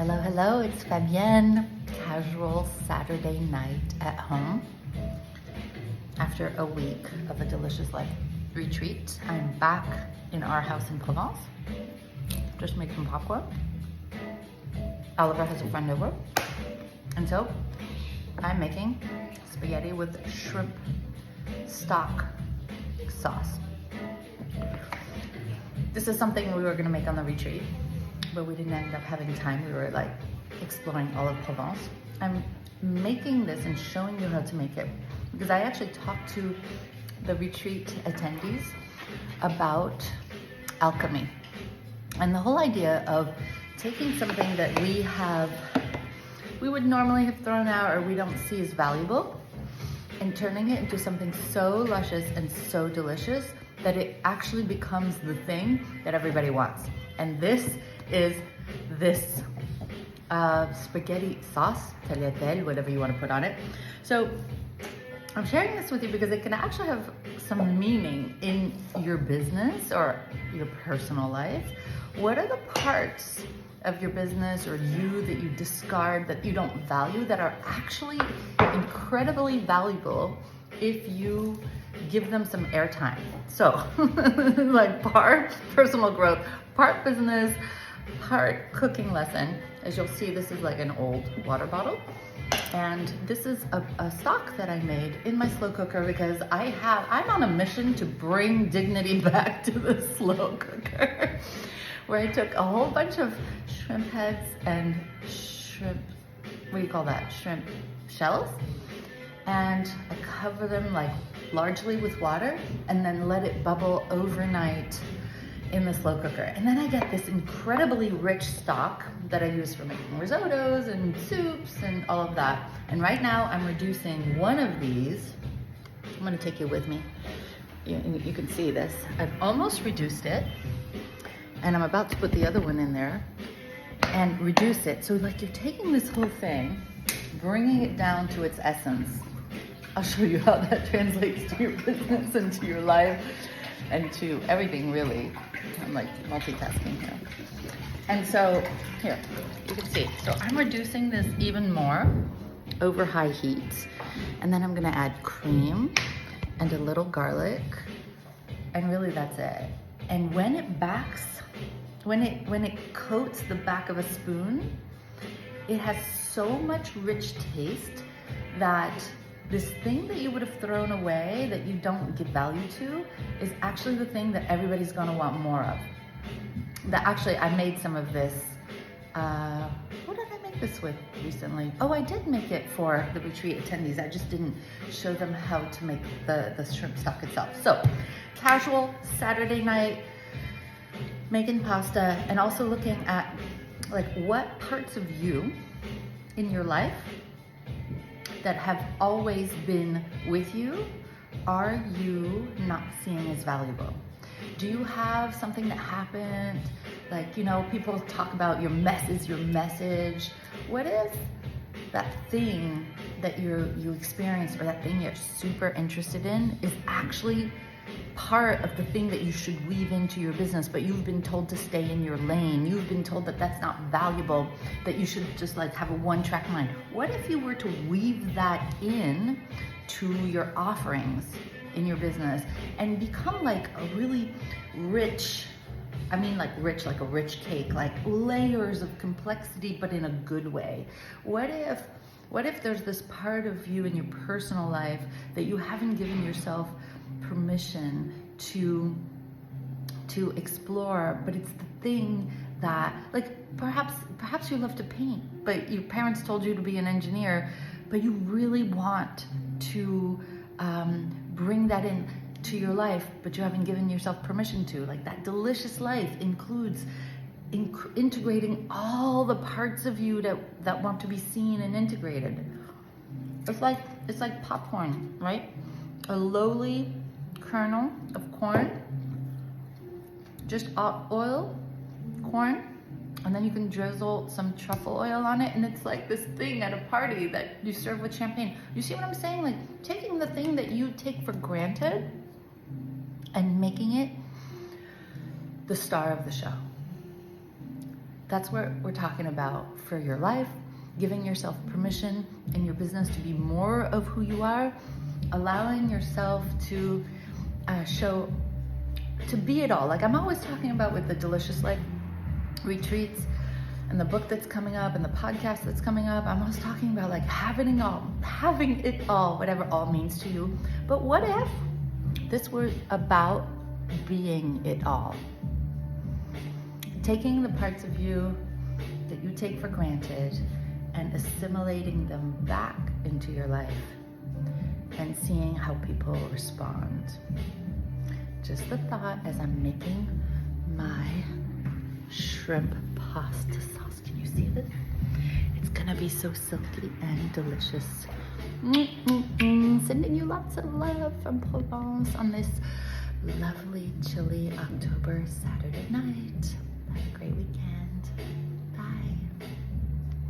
Hello, hello, it's Fabienne. Casual Saturday night at home. After a week of a delicious life retreat, I'm back in our house in Provence. Just made some popcorn. Oliver has a friend over. And so I'm making spaghetti with shrimp stock sauce. This is something we were gonna make on the retreat, but we didn't end up having time. We were like exploring all of Provence. I'm making this and showing you how to make it because I actually talked to the retreat attendees about alchemy and the whole idea of taking something that we would normally have thrown out or we don't see as valuable and turning it into something so luscious and so delicious that it actually becomes the thing that everybody wants. And this is this spaghetti sauce, tagliatelle, whatever you want to put on it. So I'm sharing this with you because it can actually have some meaning in your business or your personal life. What are the parts of your business or you that you discard, that you don't value, that are actually incredibly valuable if you give them some airtime? So like part personal growth, part business, part cooking lesson. As you'll see, this is like an old water bottle. And this is a stock that I made in my slow cooker because I'm on a mission to bring dignity back to the slow cooker, where I took a whole bunch of shrimp heads and shrimp shells, and I cover them like largely with water and then let it bubble overnight in the slow cooker. And then I get this incredibly rich stock that I use for making risottos and soups and all of that. And right now I'm reducing one of these. I'm gonna take you with me. You can see this. I've almost reduced it and I'm about to put the other one in there and reduce it. So like you're taking this whole thing, bringing it down to its essence. I'll show you how that translates to your business and to your life and to everything really. I'm like multitasking here. And so here, you can see. So I'm reducing this even more over high heat. And then I'm gonna add cream and a little garlic. And really that's it. And when it backs, when it coats the back of a spoon, it has so much rich taste that this thing that you would have thrown away that you don't give value to is actually the thing that everybody's gonna want more of. That actually, I made some of this, what did I make this with recently? Oh, I did make it for the retreat attendees. I just didn't show them how to make the shrimp stock itself. So, casual Saturday night, making pasta, and also looking at like what parts of you in your life that have always been with you are you not seeing as valuable? Do you have something that happened? Like, you know, people talk about your mess is your message. What if that thing that you experienced or that thing you're super interested in is actually part of the thing that you should weave into your business, but you've been told to stay in your lane. You've been told that that's not valuable, that you should just like have a one-track mind. What if you were to weave that in to your offerings in your business and become like a really rich, I mean like rich, like a rich cake, like layers of complexity, but in a good way? What if there's this part of you in your personal life that you haven't given yourself permission to explore, but it's the thing that, like, perhaps you love to paint, but your parents told you to be an engineer, but you really want to bring that in to your life, but you haven't given yourself permission to. Like, that delicious life includes integrating all the parts of you that want to be seen and integrated. It's like popcorn, right? A lowly kernel of corn, just oil, corn, and then you can drizzle some truffle oil on it, and it's like this thing at a party that you serve with champagne. You see what I'm saying? Like taking the thing that you take for granted and making it the star of the show. That's what we're talking about for your life, giving yourself permission in your business to be more of who you are, allowing yourself to to be it all. Like I'm always talking about with the Delicious Life retreats and the book that's coming up and the podcast that's coming up, I'm always talking about like having it all, whatever all means to you. But what if this were about being it all? Taking the parts of you that you take for granted and assimilating them back into your life and seeing how people respond. Just the thought as I'm making my shrimp pasta sauce. Can you see this? It's gonna be so silky and delicious. Sending you lots of love from Provence on this lovely, chilly October Saturday night. Have a great weekend.